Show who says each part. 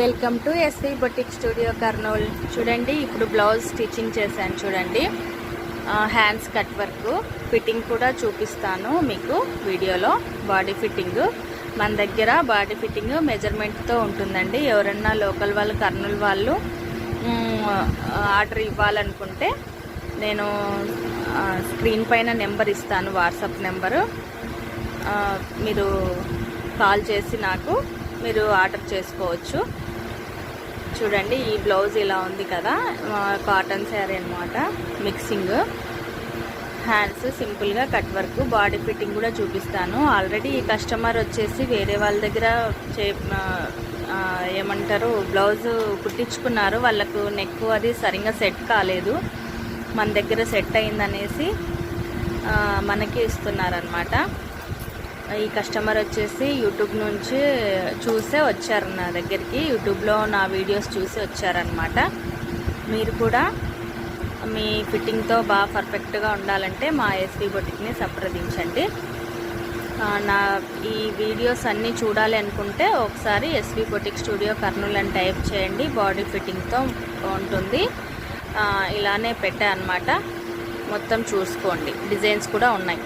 Speaker 1: Welcome to SV boutique studio Kurnool. చూడండి, ఇప్పుడు blouse stitching చేశాను. చూడండి, హ్యాండ్స్ కట్ వర్క్, ఫిట్టింగ్ కూడా చూపిస్తాను మీకు వీడియోలో. బాడీ ఫిట్టింగ్ మన దగ్గర బాడీ ఫిట్టింగ్ మెజర్మెంట్తో ఉంటుందండి. ఎవరన్నా లోకల్ వాళ్ళు, కర్నూలు వాళ్ళు ఆర్డర్ ఇవ్వాలనుకుంటే నేను స్క్రీన్ పైన నెంబర్ ఇస్తాను, వాట్సాప్ నెంబరు. మీరు కాల్ చేసి నాకు మీరు ఆర్డర్ చేసుకోవచ్చు. చూడండి, ఈ బ్లౌజ్ ఇలా ఉంది కదా, కాటన్ శారీ అన్నమాట. మిక్సింగ్ హ్యాండ్స్ సింపుల్గా కట్ వర్క్, బాడీ ఫిట్టింగ్ కూడా చూపిస్తాను. ఆల్రెడీ ఈ కస్టమర్ వచ్చేసి వేరే వాళ్ళ దగ్గర ఏమంటారు బ్లౌజ్ కుట్టించుకున్నారు. వాళ్ళకు నెక్ అది సరిగ్గా సెట్ కాలేదు, మన దగ్గర సెట్ అయిందనేసి మనకి ఇస్తున్నారనమాట. ఈ కస్టమర్ వచ్చేసి యూట్యూబ్ నుంచి చూసే వచ్చారు నా దగ్గరికి. యూట్యూబ్లో నా వీడియోస్ చూసి వచ్చారనమాట. మీరు కూడా మీ ఫిట్టింగ్తో బాగా పర్ఫెక్ట్గా ఉండాలంటే మా ఎస్వి బొటిక్ని సంప్రదించండి. నా ఈ వీడియోస్ అన్నీ చూడాలి అనుకుంటే ఒకసారి ఎస్వి బొటిక్ స్టూడియో కర్నూలు అని టైప్ చేయండి. బాడీ ఫిట్టింగ్తో ఉంటుంది. ఇలానే పెట్టా అనమాట. మొత్తం చూసుకోండి, డిజైన్స్ కూడా ఉన్నాయి.